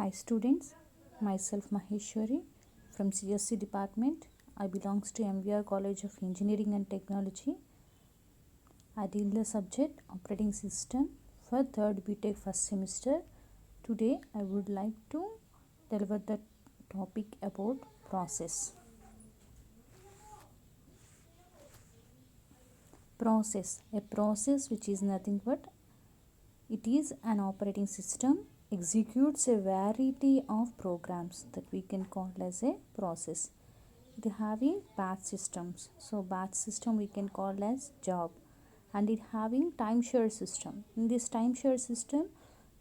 Hi students, myself Maheshwari from CSC department. I belongs to MVR College of Engineering and Technology. I deal the subject operating system for 3rd BTech first semester. Today I would like to deliver the topic about process. Process, a process which is nothing but it is an operating system executes a variety of programs that we can call as a process. It having batch systems. So batch system we can call as job, and it having time share system. In this time share system,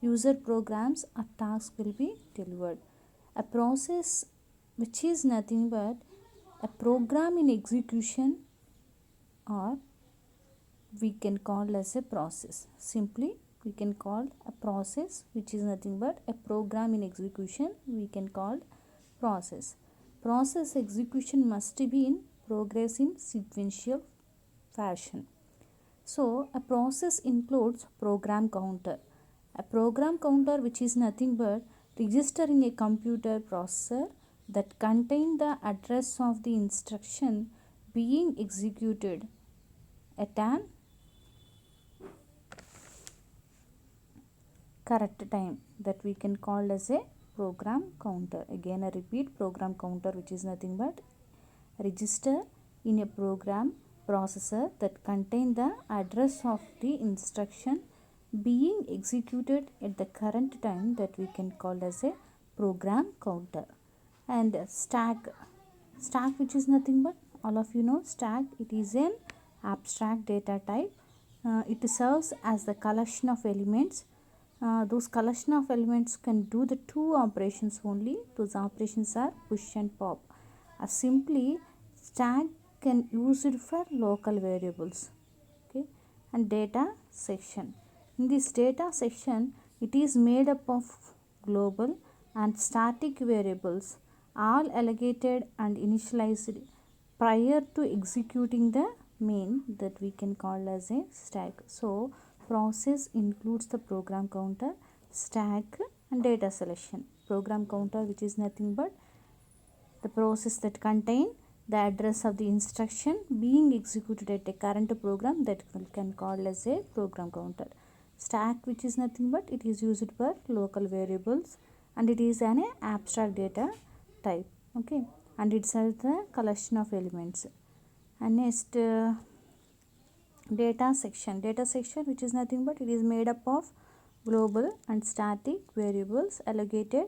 user programs or tasks will be delivered. A process which is nothing but a program in execution, or we can call as a process. Simply we can call a process which is nothing but a program in execution, we can call process. Process execution must be in progress in sequential fashion. So a process includes program counter. A program counter which is nothing but register in a computer processor that contain the address of the instruction being executed at an correct time, that we can call as a program counter. Again I repeat, program counter which is nothing but register in a program processor that contain the address of the instruction being executed at the current time, that we can call as a program counter. And stack which is nothing but, all of you know stack, it is an abstract data type. It serves as the collection of elements. Those collection of elements can do the two operations only. Those operations are push and pop. Simply stack can use it for local variables. Okay, and data section. In this data section, it is made up of global and static variables, all allocated and initialized prior to executing the main, that we can call as a stack. So process includes the program counter, stack and data selection. Program counter which is nothing but the process that contain the address of the instruction being executed at a current program, that we can call as a program counter. Stack which is nothing but it is used for local variables, and it is an abstract data type. Okay, and it serves the collection of elements. And next data section which is nothing but it is made up of global and static variables allocated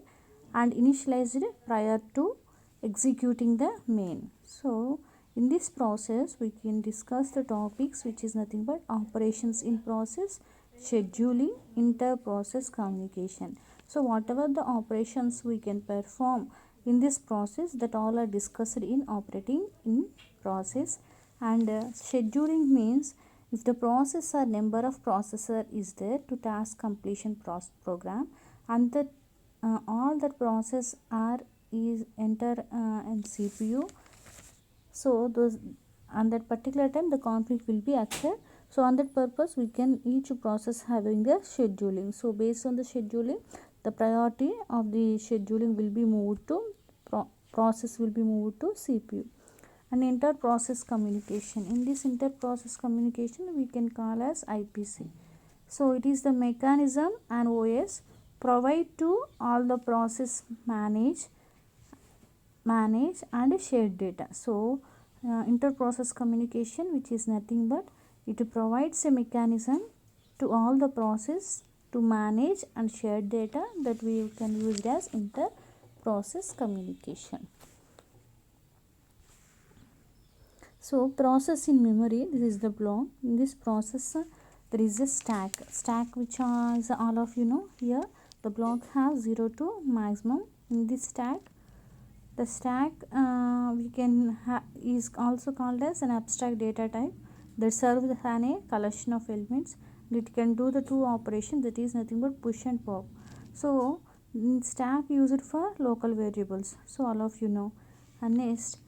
and initialized prior to executing the main. So in this process we can discuss the topics which is nothing but operations in process, scheduling, inter-process communication. So whatever the operations we can perform in this process, that all are discussed in operating in process. And scheduling means if the process or number of processor is there to task completion program, and that all that process are is enter in CPU, so those on that particular time the conflict will be occur. So on that purpose we can each process having the scheduling. So based on the scheduling, the priority of the scheduling will be moved to process will be moved to CPU. And inter-process communication, in this inter-process communication we can call as IPC. So it is the mechanism and OS provide to all the process manage and share data. So inter-process communication which is nothing but it provides a mechanism to all the process to manage and share data, that we can use it as inter-process communication. So process in memory, this is the block. In this process there is a stack which is all of you know here. The block has 0 to maximum. In this stack, the stack we can is also called as an abstract data type that serves as a collection of elements. It can do the two operations, that is nothing but push and pop. So stack used for local variables, so all of you know. And next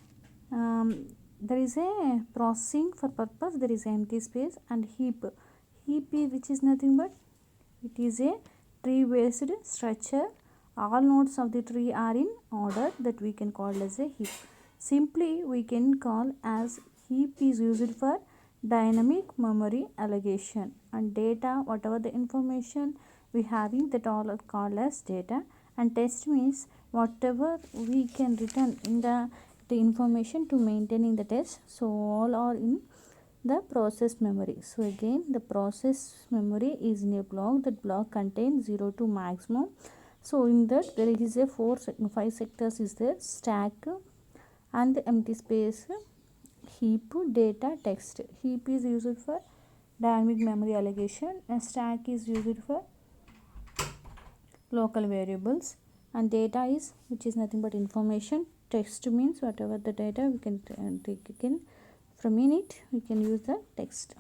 there is a processing for purpose, there is empty space. And heap which is nothing but it is a tree based structure all nodes of the tree are in order, that we can call as a heap. Simply we can call as heap is used for dynamic memory allocation, and data, whatever the information we having, that all are called as data. And test means whatever we can return in the information to maintaining the test, so all are in the process memory. So again the process memory is in a block, that block contains 0 to maximum. So in that there is a 5 sectors is there: stack and the empty space, heap, data, text. Heap is used for dynamic memory allocation, and stack is used for local variables, and data is, which is nothing but information. Text means whatever the data we can take in from in it, we can use the text.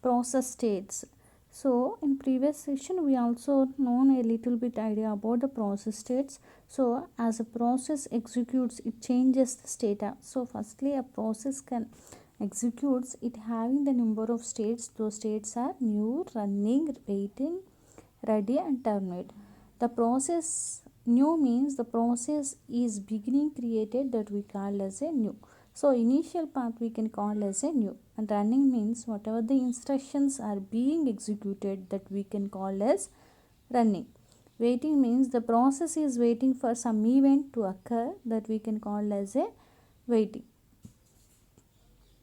Process states. So in previous section we also known a little bit idea about the process states. So as a process executes, it changes the state. So firstly a process can executes, it having the number of states. Those states are new, running, waiting, ready, and terminate. The process new means the process is beginning created, that we call as a new. So initial path we can call as a new, and running means whatever the instructions are being executed, that we can call as running. Waiting means the process is waiting for some event to occur, that we can call as a waiting.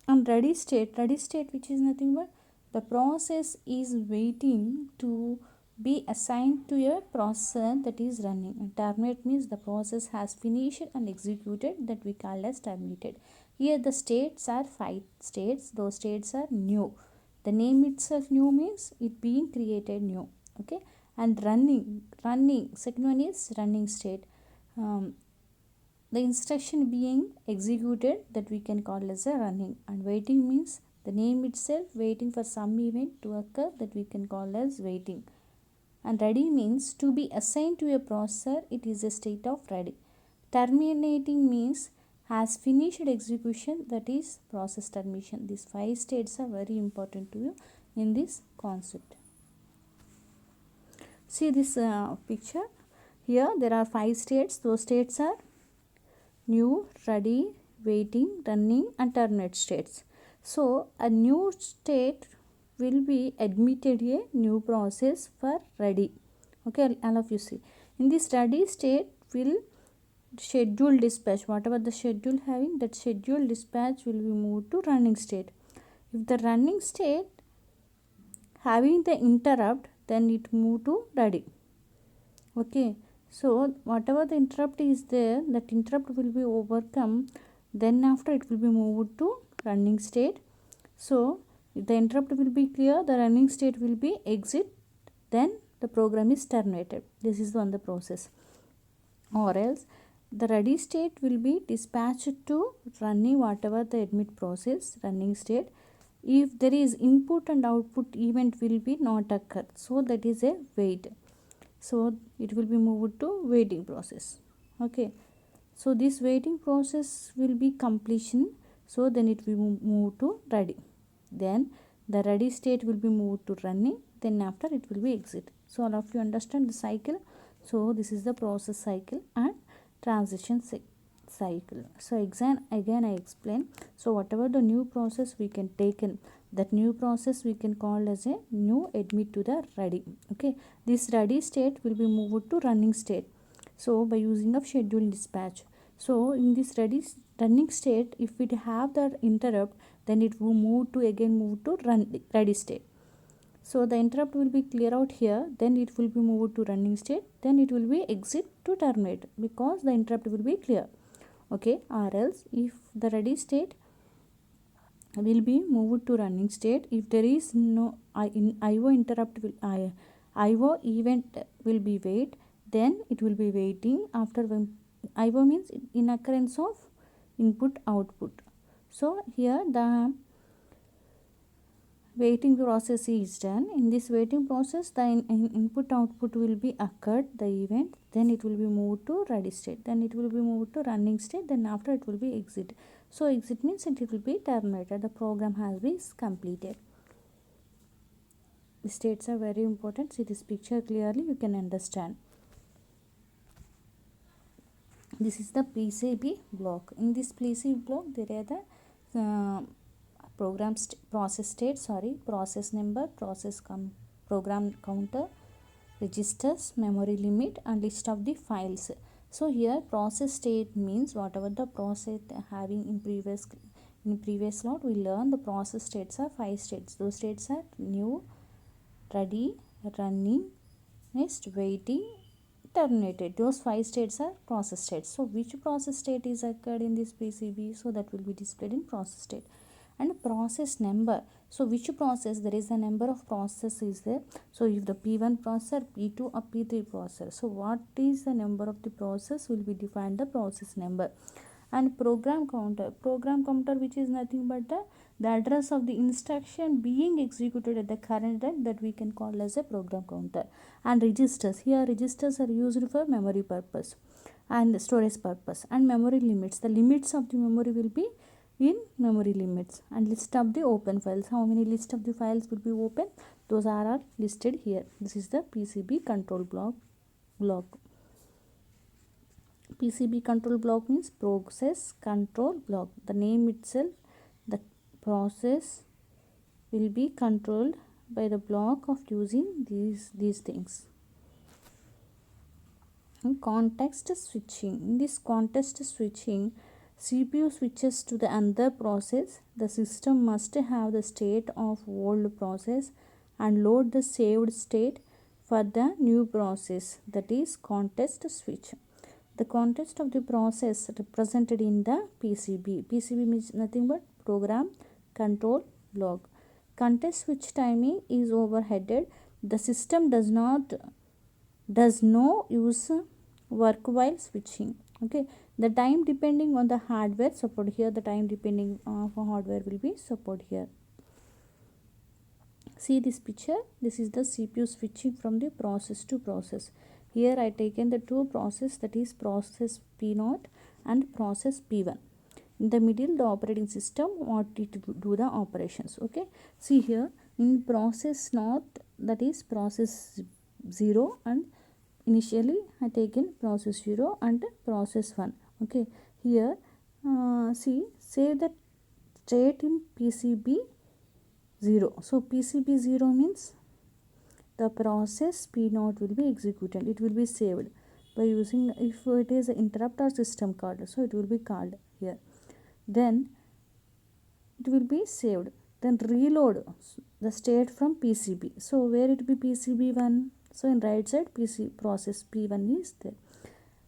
And ready state which is nothing but the process is waiting to be assigned to a process that is running. And terminate means the process has finished and executed, that we call as terminated. Here the states are 5 states. Those states are new. The name itself new means it being created new. Okay. And running second one is running state. The instruction being executed, that we can call as a running. And waiting means the name itself waiting for some event to occur, that we can call as waiting. And ready means to be assigned to a processor, it is a state of ready. Terminating means has finished execution, that is process termination. These 5 states are very important to you in this concept. See this picture. Here there are 5 states. Those states are new, ready, waiting, running, and terminate states. So a new state will be admitted a new process for ready. Okay, all of you see. In this ready state will schedule dispatch, whatever the schedule having, that schedule dispatch will be moved to running state. If the running state having the interrupt, then it move to ready. Okay, so whatever the interrupt is there, that interrupt will be overcome, then after it will be moved to running state. So if the interrupt will be clear, the running state will be exit, then the program is terminated. This is the process. Or else the ready state will be dispatched to running, whatever the admit process running state. If there is input and output event will be not occur, so that is a wait. So it will be moved to waiting process. Okay, so this waiting process will be completion, so then it will move to ready. Then the ready state will be moved to running, then after it will be exit. So all of you understand the cycle. So this is the process cycle and transition cycle. So again I explain. So whatever the new process we can take in, that new process we can call as a new admit to the ready. Okay, this ready state will be moved to running state, so by using of schedule dispatch. So in this running state, if it have the interrupt, then it will move to ready state. So the interrupt will be clear out here, then it will be moved to running state, then it will be exit to terminate, because the interrupt will be clear. Okay, or else if the ready state will be moved to running state, if there is no IO interrupt will IO event will be wait, then it will be waiting. After when IO means in occurrence of input output. So here the waiting process is done. In this waiting process, the input output will be occurred, the event, then it will be moved to ready state, then it will be moved to running state, then after it will be exit. So exit means it will be terminated, the program has been completed. The states are very important. See this picture clearly, you can understand. This is the PCB block. In this PCB block there are the process state, process number, program counter, registers, memory limit, and list of the files. So here process state means whatever the process having in previous slot we learn the process states are 5 states. Those states are new, ready, running, next waiting, terminated. Those 5 states are process states. So which process state is occurred in this PCB? So that will be displayed in process state. And process number, so which process, there is a number of process is there. So if the P1 processor, P2 or P3 processor, so what is the number of the process will be defined the process number. And program counter which is nothing but the address of the instruction being executed at the current time, that we can call as a program counter. And registers, here registers are used for memory purpose and storage purpose. And memory limits, the limits of the memory will be in memory limits. And list of the open files, how many list of the files will be open, those are all listed here. This is the PCB control block. PCB control block means process control block. The name itself, the process will be controlled by the block of using these things. And context switching. In this context switching, CPU switches to the another process. The system must have the state of old process and load the saved state for the new process, that is context switch. The context of the process represented in the PCB. PCB means nothing but program control block. Context switch timing is overheaded. The system does no use work while switching. Okay, the time depending on the hardware support, here the time depending on hardware will be support here. See this picture, this is the CPU switching from the process to process. Here I taken the two process, that is process P0 and process P1. In the middle the operating system what it do the operations. Okay, see here in process 0, that is process 0, and initially I taken process 0 and process 1. Okay, here see, say that state in PCB 0. So PCB 0 means the process P0 will be executed, it will be saved by using, if it is an interrupt or system call, so it will be called here. Then it will be saved, then reload the state from PCB. So where it be PCB1, so in right side process P1 is there.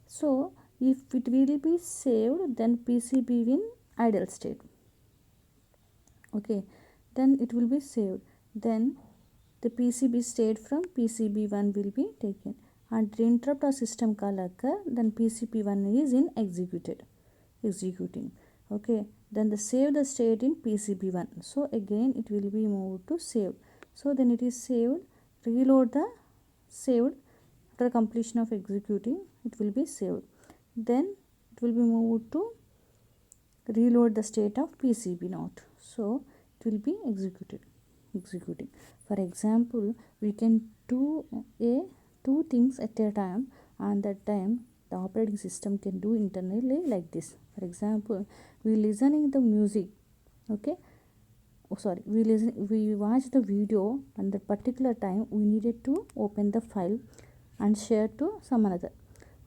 So if it will be saved, then PCB in idle state. Okay, then it will be saved, then the PCB state from PCB1 will be taken, and the interrupt or system call occur, then PCB1 is in executing. Okay, then the save the state in PCB1, so again it will be moved to save. So then it is saved, reload the saved, after completion of executing it will be saved, then it will be moved to reload the state of PCB0, so it will be executing. For example, we can do two things at a time, and that time the operating system can do internally like this. For example, we listening the music, okay, we watch the video, and that particular time we needed to open the file and share to some another.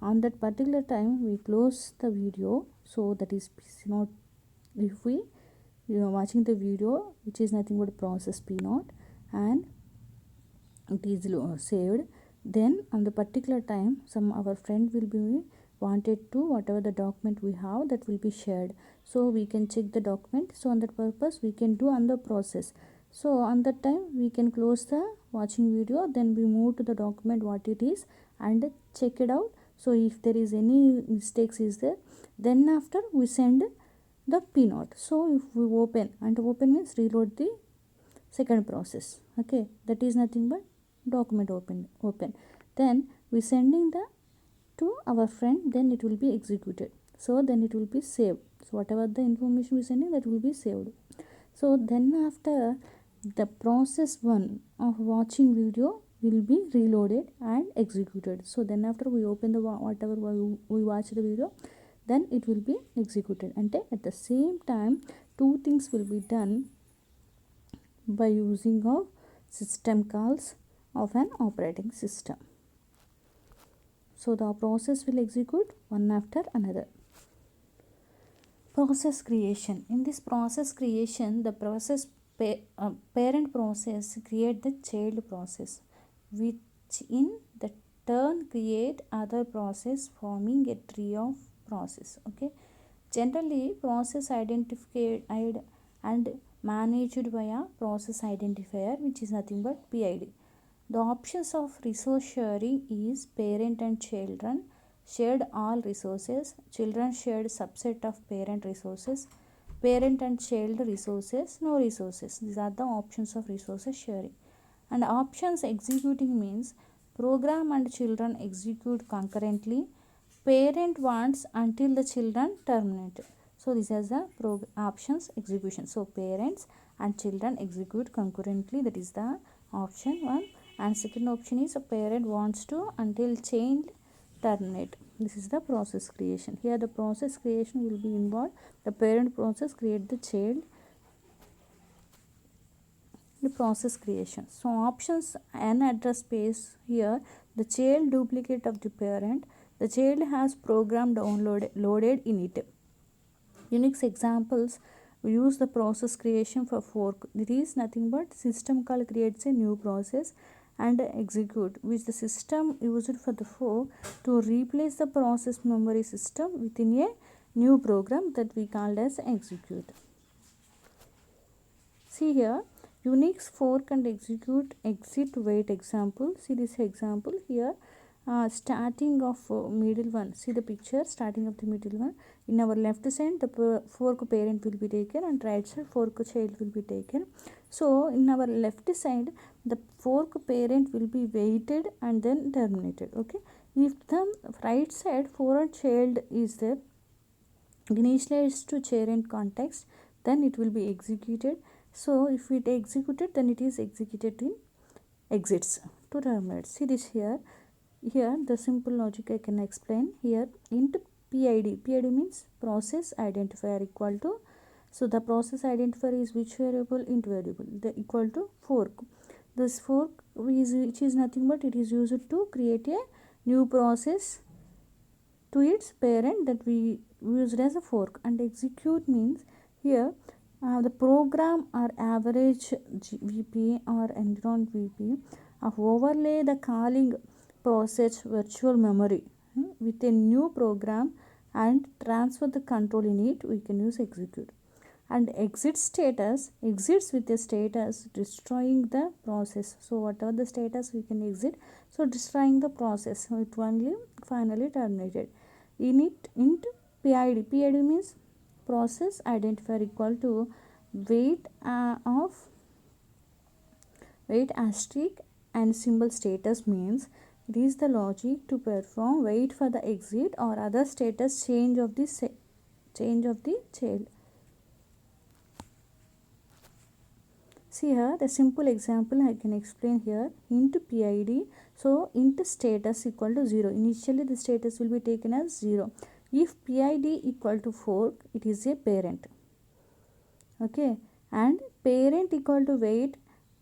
On that particular time we close the video, so that is P0. If we watching the video which is nothing but process P0, and it is saved, then on the particular time some our friend will be wanted to whatever the document we have, that will be shared, so we can check the document. So on that purpose we can do on the process. So on that time we can close the watching video, then we move to the document what it is and check it out. So if there is any mistakes is there, then after we send the P0. So if we open, and open means reload the second process. Okay, that is nothing but document open. Then we sending the to our friend, then it will be executed. So then it will be saved. So whatever the information we sending, that will be saved. So then after the process 1 of watching video will be reloaded and executed. So then after we open the whatever we watch the video, then it will be executed. And at the same time, two things will be done by using of system calls of an operating system. So the process will execute one after another. Process creation. In this process creation, the parent process create the child process, which in the turn create other process, forming a tree of process. Okay, generally process identified and managed by a process identifier, which is nothing but PID. The options of resource sharing is parent and children shared all resources, children shared subset of parent resources, parent and child resources, no resources. These are the options of resources sharing. And options executing means program and children execute concurrently, parent wants until the children terminated. So this is the options execution. So parents and children execute concurrently, that is the option 1. And second option is a parent wants to until child terminate. This is the process creation. Here the process creation will be involved. The parent process create the child, the process creation. So options an address space. Here the child duplicate of the parent, the child has program loaded in it. Unix examples, we use the process creation for fork. It is nothing but system call creates a new process and execute, which the system used for the fork to replace the process memory system within a new program that we called as execute. See here, Unix fork and execute exit wait example. See this example here. Starting of middle one. See the picture, starting of the middle one. In our left side, the fork parent will be taken, and right side fork child will be taken. So in our left side, the fork parent will be waited and then terminated. Okay. If the right side fork child is there, initialized to parent context, then it will be executed. So if it executed, then it is executed in exits to terminate. See this here. Here the simple logic I can explain. Here int PID. PID means process identifier equal to. So the process identifier is which variable? Int variable. The equal to fork. This fork is which is nothing but it is used to create a new process to its parent that we used as a fork. And execute means here the program or average VP or environment VP of overlay the calling process virtual memory with a new program and transfer the control in it, we can use execute. And exit status exits with a status destroying the process. So whatever the status we can exit, so destroying the process, so it only finally terminated. Int PID. PID means process identifier equal to wait wait asterisk and symbol status means it is the logic to perform wait for the exit or other status change of the child. See here the simple example I can explain here. Int PID, so int status equal to 0. Initially the status will be taken as 0. If PID equal to fork, it is a parent. Okay, and parent equal to wait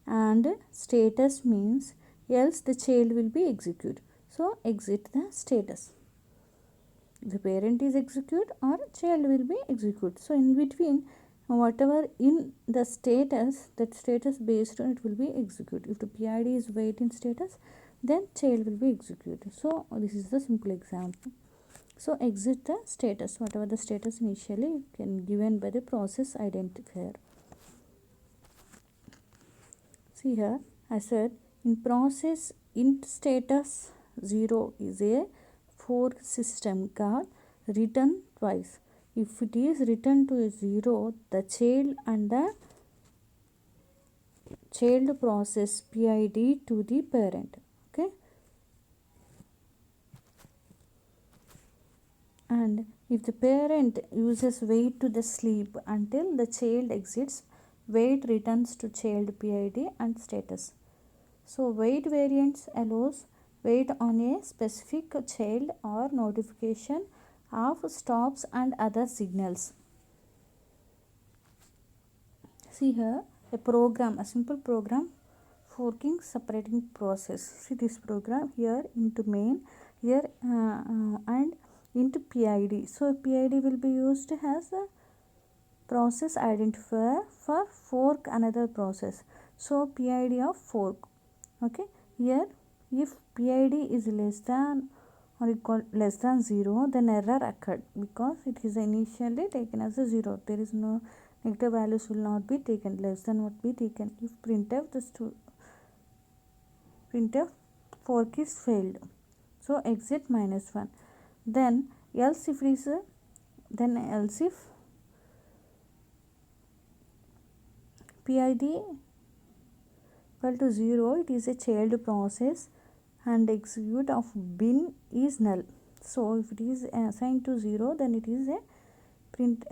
and status means else the child will be execute. So exit the status. The parent is execute or child will be execute. So in between whatever in the status, that status based on it will be execute. If the PID is wait in status, then child will be executed. So this is the simple example. So exit the status, whatever the status initially can given by the process identifier. See here, I said in process int status 0 is a fork system call return twice. If it is written to a 0, the child and the child process PID to the parent. Okay. And if the parent uses wait to the sleep until the child exits, wait returns to child PID and status. So wait variants allows wait on a specific child or notification of stops and other signals. See here a simple program forking separating process. See this program here into main here and into PID. So PID will be used as a process identifier for fork another process. So PID of fork. Okay, here if PID is less than or equal less than 0, then error occurred because it is initially taken as a 0. There is no negative values will not be taken, less than what be taken. If printf printf fork is failed, so exit -1. Then else if it is else if PID equal to 0, it is a child process and execute of bin is null. So if it is assigned to 0, then it is a print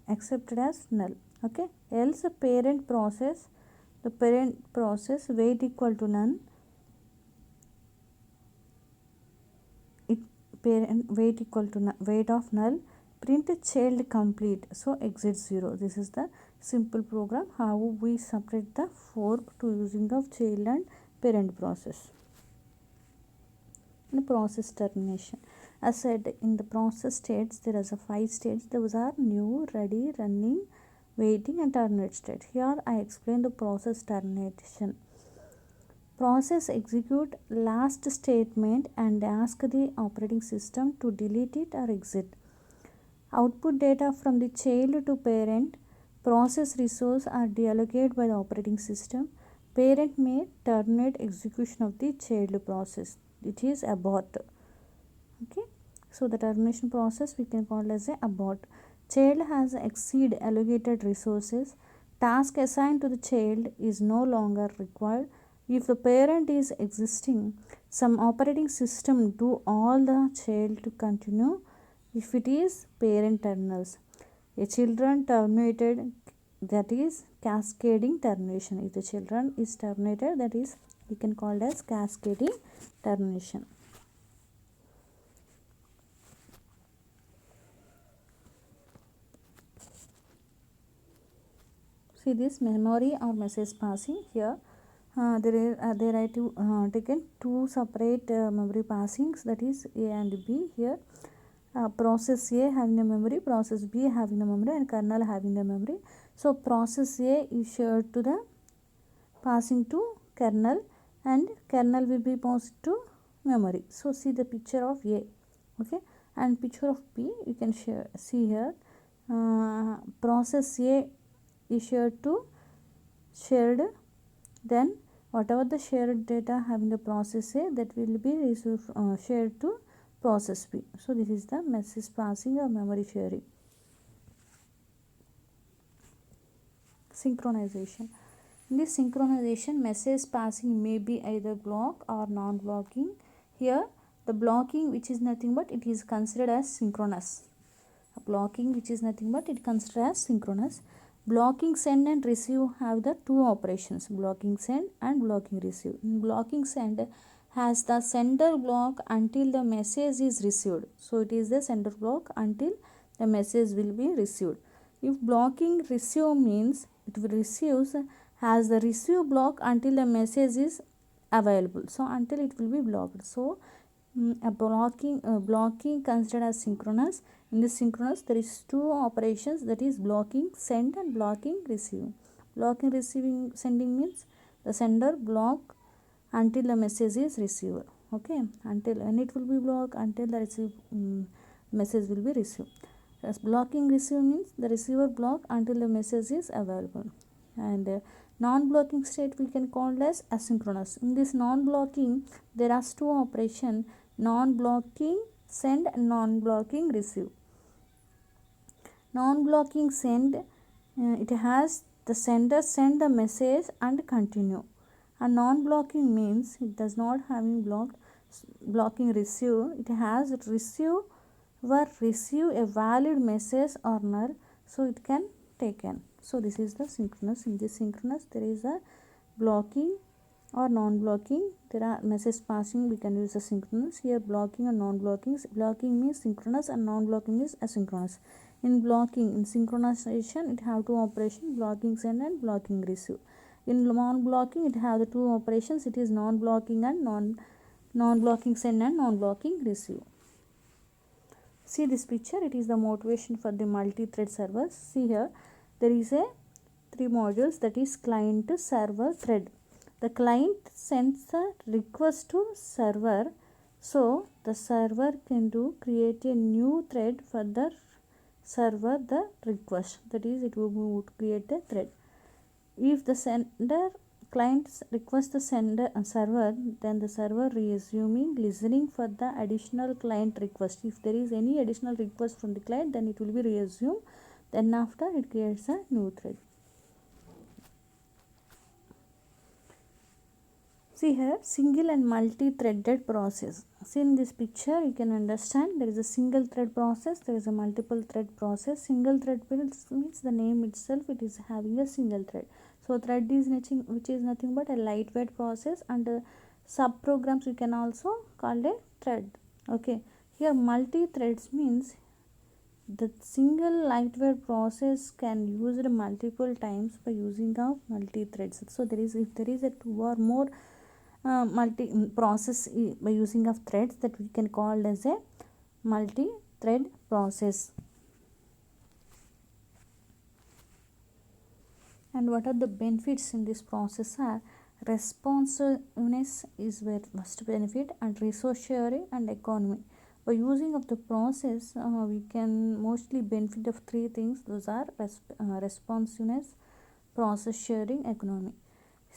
accepted as null. Okay, else the parent process weight equal to none, it parent weight equal to weight of null, print child complete, so exit 0. This is the simple program how we separate the fork to using of child and parent process. And process termination, as said in the process states there is a 5 states. Those are new, ready, running, waiting and terminate state. Here I explain the process termination. Process execute last statement and ask the operating system to delete it or exit. Output data from the child to parent. Process resource are deallocated by the operating system. Parent may terminate execution of the child process. It is abort. Okay, so the termination process we can call as a abort. Child has exceed allocated resources. Task assigned to the child is no longer required. If the parent is existing, some operating system do all the child to continue. If it is parent terminals, a children terminated, that is cascading termination. If the children is terminated, that is we can call as cascading termination. See this memory or message passing here. There are taken two separate memory passings, that is A and B. Here process A having the memory, process B having the memory and kernel having the memory. So process A is shared to the passing to kernel and kernel will be passed to memory. So see the picture of A, okay, and picture of B you can see here. Process A is shared, then whatever the shared data having the process A, that will be shared to process B. So this is the message passing or memory sharing. Synchronization. In this synchronization, message passing may be either block or non-blocking. Here the blocking, which is nothing but it is considered as synchronous. Blocking, which is nothing but it considered as synchronous. Blocking send and receive have the two operations, blocking send and blocking receive. In blocking send has the sender block until the message is received. So it is the sender block until the message will be received. If blocking receive means it will receive has the receive block until the message is available. So until it will be blocked. So a blocking considered as synchronous. In this synchronous there is two operations, that is blocking send and blocking receive. Blocking receiving sending means the sender block until the message is received, okay, until, and it will be blocked until the message will be received. As blocking receive means the receiver block until the message is available. And non-blocking state we can call as asynchronous. In this non-blocking there are two operations, non-blocking send and non-blocking receive. Non-blocking send, it has the sender send the message and continue. And non-blocking means it does not having blocking receive, it has receive a valid message or null, so it can taken. So this is the synchronous. In this synchronous there is a blocking or non-blocking. There are message passing, we can use the synchronous. Here blocking and non-blocking. Blocking means synchronous and non-blocking is asynchronous. In blocking, in synchronization, it have two operations, blocking send and blocking receive. In non-blocking, it have the two operations, it is non-blocking and non-blocking send and non-blocking receive. See this picture, it is the motivation for the multi-thread servers. See here, there is a three modules, that is client, server, thread. The client sends a request to server, so the server can create a new thread for the server the request, that is it would create a thread. If the sender client requests the server, then the server resuming listening for the additional client request. If there is any additional request from the client, then it will be resumed, then after it creates a new thread. See here, single and multi-threaded process. See in this picture, you can understand there is a single thread process, there is a multiple thread process. Single thread means the name itself, it is having a single thread. So thread is nothing, which is nothing but a lightweight process, and sub programs you can also call a thread. Okay, here multi-threads means the single lightweight process can use it multiple times by using of multi-threads. So if there is a two or more multi process by using of threads, that we can call as a multi-thread process. And what are the benefits in this process are responsiveness is where first benefit, and resource sharing and economy. By using of the process, we can mostly benefit of three things. Those are responsiveness, process sharing, economy.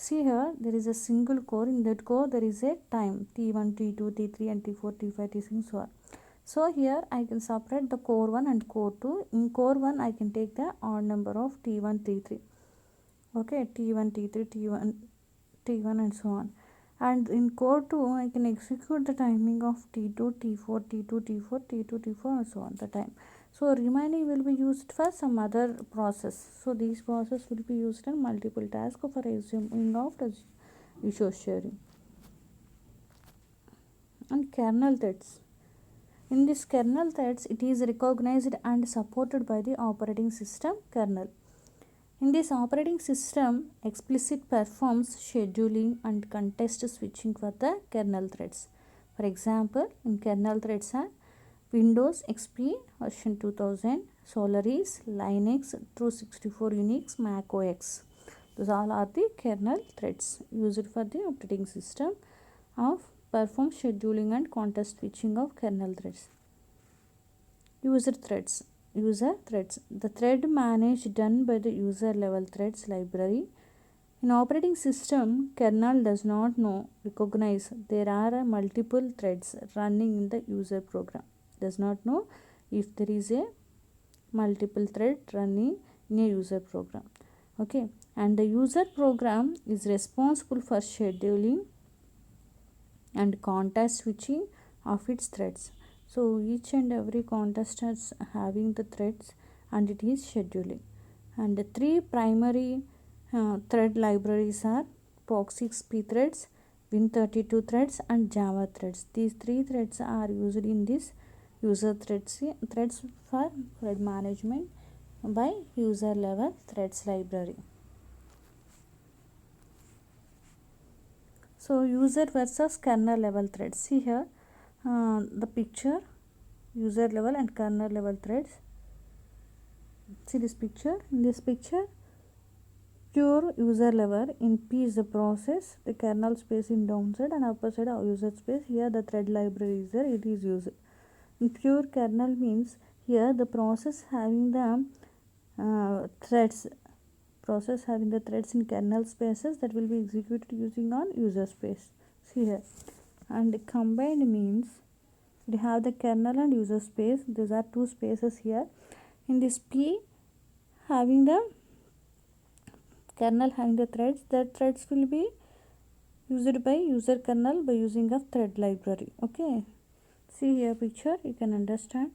See here, there is a single core. In that core, there is a time T1, T2, T3 and T4, T5, T6, so on. So here I can separate the core 1 and core 2. In core 1, I can take the odd number of T1, T3. Okay, T1, T3, T1 and so on. And in core 2, I can execute the timing of T2, T4, T2, T4, T2, T4 and so on, the time. So remaining will be used for some other process. So these process will be used in multiple tasks for resuming of the resource sharing. And kernel threads. In this kernel threads, it is recognized and supported by the operating system kernel. In this operating system, explicit performs scheduling and context switching for the kernel threads. For example, in kernel threads are Windows XP version 2000, Solaris, Linux, True64 Unix, Mac OS. Those all are the kernel threads used for the operating system of perform scheduling and context switching of kernel threads. User threads. The thread managed done by the user level threads library. In operating system, kernel does not recognize there are multiple threads running in the user program. Does not know if there is a multiple thread running in a user program. Okay, and the user program is responsible for scheduling and context switching of its threads. So each and every context is having the threads and it is scheduling. And the three primary thread libraries are POX6 pthreads, Win32 threads and Java threads. These three threads are used in this user threads for thread management by user level threads library. So user versus kernel level threads. See here the picture, user level and kernel level threads. See this picture. In this picture, pure user level in P is the process, the kernel space in downside and upper side of user space. Here the thread library is there, it is used. In pure kernel means here the process having the threads in kernel spaces that will be executed using on user space. See here. And combined means we have the kernel and user space. These are two spaces here. In this P having the kernel having the threads, that threads will be used by user kernel by using of thread library. Okay, see here picture, you can understand.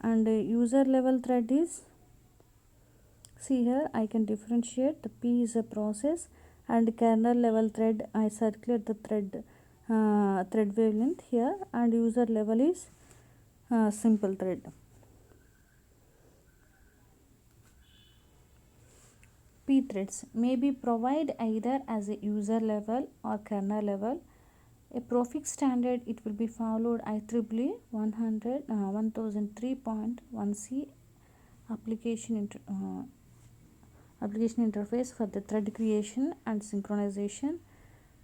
And user level thread is, see here I can differentiate, the P is a process and kernel level thread, I circulate the thread wavelength here, and user level is simple thread. P-threads may be provided either as a user level or kernel level. A PROFIX standard, it will be followed IEEE 1003.1c application interface for the thread creation and synchronization.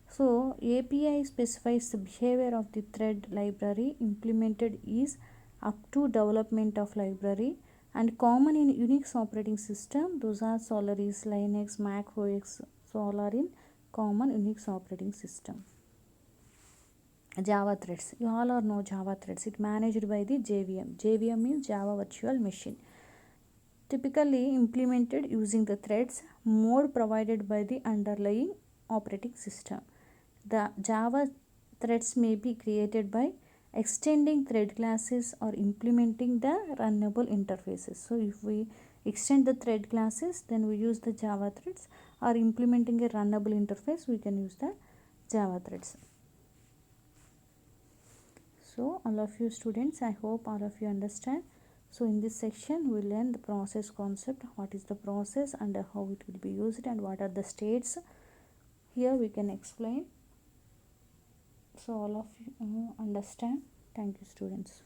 So API specifies the behavior of the thread library implemented is up to development of library, and common in Unix operating system. Those are Solaris, Linux, Mac OS, so all are in common Unix operating system. Java threads, you all are know Java threads. It managed by the JVM. JVM means Java Virtual Machine. Typically implemented using the threads mode provided by the underlying operating system. The Java threads may be created by extending thread classes or implementing the runnable interfaces. So if we extend the thread classes, then we use the Java threads, or implementing a runnable interface, we can use the Java threads. So all of you students, I hope all of you understand. So in this section we will learn the process concept, what is the process and how it will be used and what are the states. Here we can explain. So all of you understand. Thank you students.